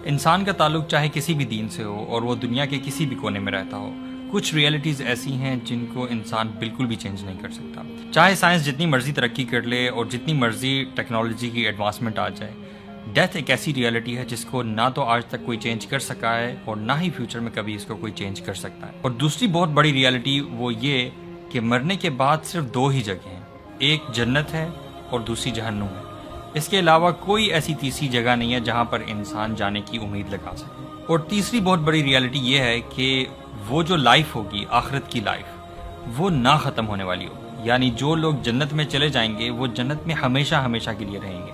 انسان کا تعلق چاہے کسی بھی دین سے ہو اور وہ دنیا کے کسی بھی کونے میں رہتا ہو، کچھ ریئلٹیز ایسی ہیں جن کو انسان بالکل بھی چینج نہیں کر سکتا۔ چاہے سائنس جتنی مرضی ترقی کر لے اور جتنی مرضی ٹیکنالوجی کی ایڈوانسمنٹ آ جائے، ڈیتھ ایک ایسی ریئلٹی ہے جس کو نہ تو آج تک کوئی چینج کر سکا ہے اور نہ ہی فیوچر میں کبھی اس کو کوئی چینج کر سکتا ہے۔ اور دوسری بہت بڑی ریئلٹی وہ یہ کہ مرنے کے بعد صرف دو ہی جگہیں ہیں، ایک جنت ہے اور دوسری جہنم ہے۔ اس کے علاوہ کوئی ایسی تیسری جگہ نہیں ہے جہاں پر انسان جانے کی امید لگا سکے۔ اور تیسری بہت بڑی ریئلٹی یہ ہے کہ وہ جو لائف ہوگی، آخرت کی لائف، وہ نہ ختم ہونے والی ہوگی۔ یعنی جو لوگ جنت میں چلے جائیں گے وہ جنت میں ہمیشہ ہمیشہ کے لیے رہیں گے،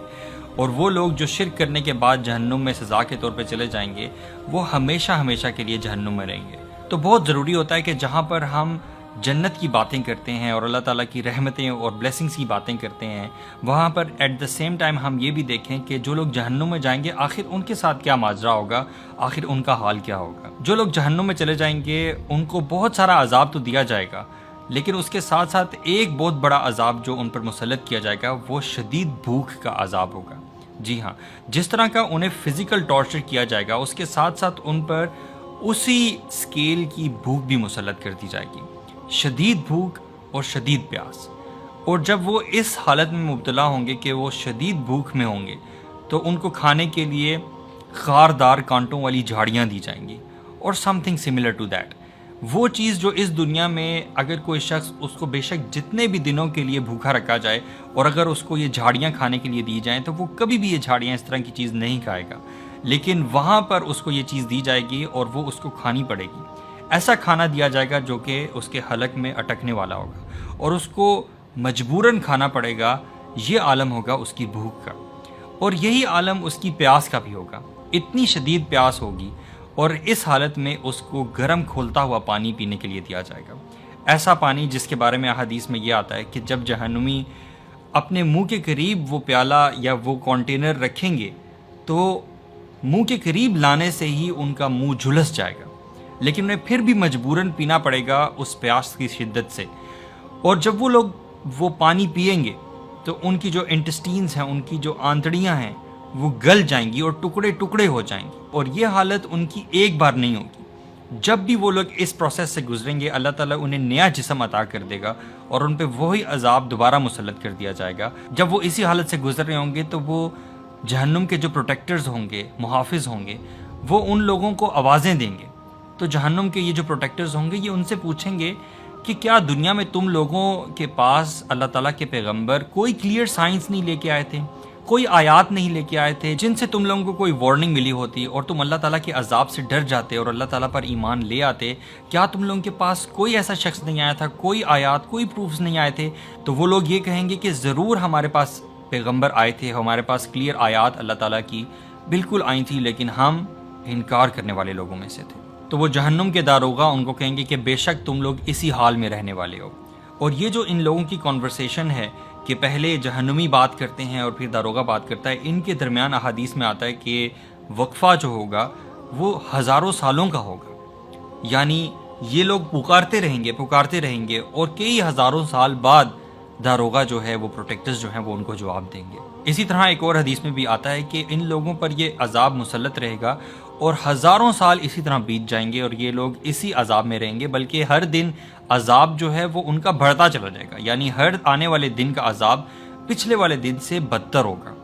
اور وہ لوگ جو شرک کرنے کے بعد جہنم میں سزا کے طور پہ چلے جائیں گے وہ ہمیشہ ہمیشہ کے لیے جہنم میں رہیں گے۔ تو بہت ضروری ہوتا ہے کہ جہاں پر ہم جنت کی باتیں کرتے ہیں اور اللہ تعالیٰ کی رحمتیں اور بلیسنگز کی باتیں کرتے ہیں، وہاں پر ایٹ دا سیم ٹائم ہم یہ بھی دیکھیں کہ جو لوگ جہنم میں جائیں گے آخر ان کے ساتھ کیا ماجرا ہوگا، آخر ان کا حال کیا ہوگا۔ جو لوگ جہنم میں چلے جائیں گے ان کو بہت سارا عذاب تو دیا جائے گا، لیکن اس کے ساتھ ساتھ ایک بہت بڑا عذاب جو ان پر مسلط کیا جائے گا وہ شدید بھوک کا عذاب ہوگا۔ جی ہاں، جس طرح کا انہیں فزیکل ٹارچر کیا جائے گا اس کے ساتھ ساتھ ان پر اسی سکیل کی بھوک بھی مسلط کر دی جائے گی، شدید بھوک اور شدید پیاس۔ اور جب وہ اس حالت میں مبتلا ہوں گے کہ وہ شدید بھوک میں ہوں گے تو ان کو کھانے کے لیے خاردار کانٹوں والی جھاڑیاں دی جائیں گی اور something similar to that. وہ چیز جو اس دنیا میں اگر کوئی شخص اس کو بے شک جتنے بھی دنوں کے لیے بھوکا رکھا جائے اور اگر اس کو یہ جھاڑیاں کھانے کے لیے دی جائیں تو وہ کبھی بھی یہ جھاڑیاں اس طرح کی چیز نہیں کھائے گا، لیکن وہاں پر اس کو یہ چیز دی جائے گی اور وہ اس کو کھانی پڑے گی۔ ایسا کھانا دیا جائے گا جو کہ اس کے حلق میں اٹکنے والا ہوگا اور اس کو مجبوراً کھانا پڑے گا۔ یہ عالم ہوگا اس کی بھوک کا، اور یہی عالم اس کی پیاس کا بھی ہوگا۔ اتنی شدید پیاس ہوگی اور اس حالت میں اس کو گرم کھولتا ہوا پانی پینے کے لیے دیا جائے گا، ایسا پانی جس کے بارے میں احادیث میں یہ آتا ہے کہ جب جہنمی اپنے منہ کے قریب وہ پیالہ یا وہ کنٹینر رکھیں گے تو منہ کے قریب لانے سے ہی ان کا منہ جھلس جائے گا، لیکن انہیں پھر بھی مجبوراً پینا پڑے گا اس پیاس کی شدت سے۔ اور جب وہ لوگ وہ پانی پئیں گے تو ان کی جو انٹسٹینز ہیں، ان کی جو آنتڑیاں ہیں وہ گل جائیں گی اور ٹکڑے ٹکڑے ہو جائیں گی، اور یہ حالت ان کی ایک بار نہیں ہوگی۔ جب بھی وہ لوگ اس پروسیس سے گزریں گے اللہ تعالیٰ انہیں نیا جسم عطا کر دے گا اور ان پہ وہی عذاب دوبارہ مسلط کر دیا جائے گا۔ جب وہ اسی حالت سے گزر رہے ہوں گے تو وہ جہنم کے جو پروٹیکٹرز ہوں گے، محافظ ہوں گے، وہ ان لوگوں کو آوازیں دیں گے۔ تو جہنم کے یہ جو پروٹیکٹرز ہوں گے یہ ان سے پوچھیں گے کہ کیا دنیا میں تم لوگوں کے پاس اللہ تعالیٰ کے پیغمبر کوئی کلیئر سائنس نہیں لے کے آئے تھے، کوئی آیات نہیں لے کے آئے تھے جن سے تم لوگوں کو کوئی وارننگ ملی ہوتی اور تم اللہ تعالیٰ کے عذاب سے ڈر جاتے اور اللہ تعالیٰ پر ایمان لے آتے؟ کیا تم لوگوں کے پاس کوئی ایسا شخص نہیں آیا تھا، کوئی آیات، کوئی پروفز نہیں آئے تھے؟ تو وہ لوگ یہ کہیں گے کہ ضرور ہمارے پاس پیغمبر آئے تھے، ہمارے پاس کلیئر آیات اللہ تعالیٰ کی بالکل آئی تھی، لیکن ہم انکار کرنے والے لوگوں میں سے تھے۔ تو وہ جہنم کے داروغہ ان کو کہیں گے کہ بے شک تم لوگ اسی حال میں رہنے والے ہو۔ اور یہ جو ان لوگوں کی کنورسیشن ہے کہ پہلے جہنمی بات کرتے ہیں اور پھر داروغہ بات کرتا ہے، ان کے درمیان احادیث میں آتا ہے کہ وقفہ جو ہوگا وہ ہزاروں سالوں کا ہوگا، یعنی یہ لوگ پکارتے رہیں گے اور کئی ہزاروں سال بعد داروغہ جو ہے وہ پروٹیکٹرز جو ہیں وہ ان کو جواب دیں گے۔ اسی طرح ایک اور حدیث میں بھی آتا ہے کہ ان لوگوں پر یہ عذاب مسلط رہے گا اور ہزاروں سال اسی طرح بیت جائیں گے اور یہ لوگ اسی عذاب میں رہیں گے، بلکہ ہر دن عذاب جو ہے وہ ان کا بڑھتا چلا جائے گا، یعنی ہر آنے والے دن کا عذاب پچھلے والے دن سے بدتر ہوگا۔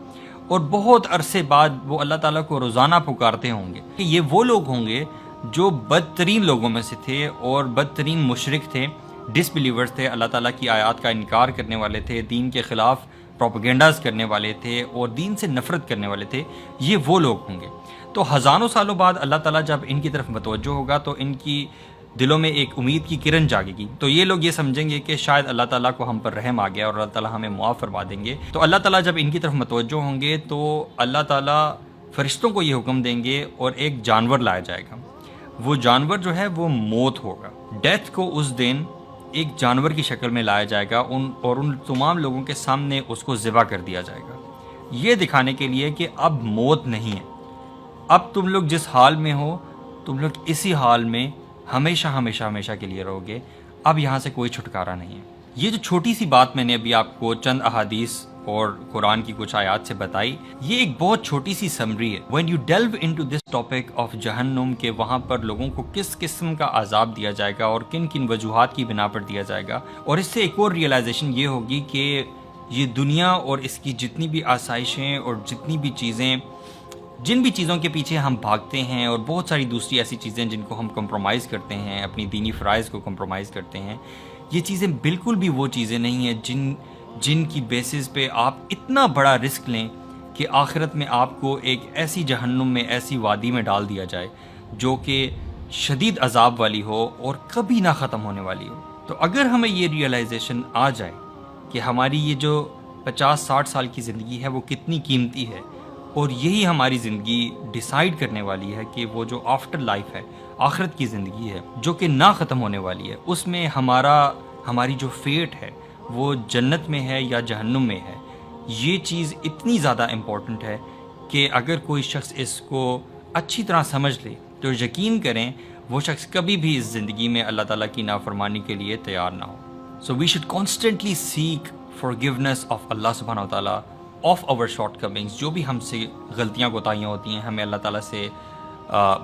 اور بہت عرصے بعد وہ اللہ تعالیٰ کو روزانہ پکارتے ہوں گے کہ یہ وہ لوگ ہوں گے جو بدترین لوگوں میں سے تھے اور بدترین مشرک تھے، ڈس بلیورز تھے، اللہ تعالیٰ کی آیات کا انکار کرنے والے تھے، دین کے خلاف پروپیگنڈاز کرنے والے تھے اور دین سے نفرت کرنے والے تھے، یہ وہ لوگ ہوں گے۔ تو ہزاروں سالوں بعد اللہ تعالیٰ جب ان کی طرف متوجہ ہوگا تو ان کی دلوں میں ایک امید کی کرن جاگے گی، تو یہ لوگ یہ سمجھیں گے کہ شاید اللہ تعالیٰ کو ہم پر رحم آ گیا اور اللہ تعالیٰ ہمیں معاف فرما دیں گے۔ تو اللہ تعالیٰ جب ان کی طرف متوجہ ہوں گے تو اللہ تعالیٰ فرشتوں کو یہ حکم دیں گے اور ایک جانور لایا جائے گا۔ وہ جانور جو ہے وہ موت ہوگا۔ ڈیتھ کو اس دن ایک جانور کی شکل میں لایا جائے گا اور ان تمام لوگوں کے سامنے اس کو ذبح کر دیا جائے گا، یہ دکھانے کے لیے کہ اب موت نہیں ہے، اب تم لوگ جس حال میں ہو تم لوگ اسی حال میں ہمیشہ ہمیشہ ہمیشہ کے لیے رہو گے، اب یہاں سے کوئی چھٹکارا نہیں ہے۔ یہ جو چھوٹی سی بات میں نے ابھی آپ کو چند احادیث اور قرآن کی کچھ آیات سے بتائی، یہ ایک بہت چھوٹی سی سمری ہے. when you delve into this topic of جہنم، کہ وہاں پر لوگوں کو کس قسم کا عذاب دیا جائے گا اور کن کن وجوہات کی بنا پر دیا جائے گا، اور اس سے ایک اور ریئلائزیشن یہ ہوگی کہ یہ دنیا اور اس کی جتنی بھی آسائشیں اور جتنی بھی چیزیں، جن بھی چیزوں کے پیچھے ہم بھاگتے ہیں، اور بہت ساری دوسری ایسی چیزیں جن کو ہم کمپرومائز کرتے ہیں، اپنی دینی فرائض کو کمپرومائز کرتے ہیں، یہ چیزیں بالکل بھی وہ چیزیں نہیں ہیں جن کی بیسس پہ آپ اتنا بڑا رسک لیں کہ آخرت میں آپ کو ایک ایسی جہنم میں، ایسی وادی میں ڈال دیا جائے جو کہ شدید عذاب والی ہو اور کبھی نہ ختم ہونے والی ہو. تو اگر ہمیں یہ ریئلائزیشن آ جائے کہ ہماری یہ جو 50-60 سال کی زندگی ہے وہ کتنی قیمتی ہے، اور یہی ہماری زندگی ڈیسائیڈ کرنے والی ہے کہ وہ جو آفٹر لائف ہے، آخرت کی زندگی ہے جو کہ نہ ختم ہونے والی ہے، اس میں ہماری جو فیٹ ہے وہ جنت میں ہے یا جہنم میں ہے، یہ چیز اتنی زیادہ امپورٹنٹ ہے کہ اگر کوئی شخص اس کو اچھی طرح سمجھ لے تو یقین کریں وہ شخص کبھی بھی اس زندگی میں اللہ تعالیٰ کی نافرمانی کے لیے تیار نہ ہو. So we should constantly seek forgiveness of Allah سبحانہ و تعالیٰ آف our شارٹ کمنگس. جو بھی ہم سے غلطیاں کوتاہیاں ہوتی ہیں ہمیں اللہ تعالیٰ سے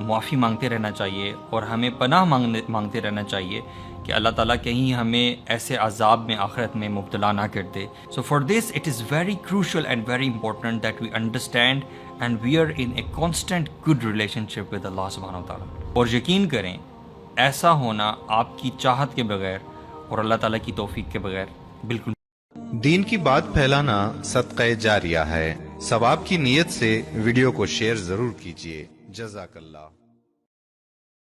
معافی مانگتے رہنا چاہیے، اور ہمیں پناہ مانگتے رہنا چاہیے کہ اللہ تعالیٰ کہیں ہمیں ایسے عذاب میں آخرت میں مبتلا نہ کر دے. So for this it is very crucial and very important that we understand and we are in a constant good relationship with Allah سبحانہ و تعالیٰ. اور یقین کریں ایسا ہونا آپ کی چاہت کے بغیر اور اللہ تعالیٰ کی توفیق کے بغیر بالکل. دین کی بات پھیلانا صدقہ جاریہ ہے. ثواب کی نیت سے ویڈیو کو شیئر ضرور کیجیے. جزاک اللہ.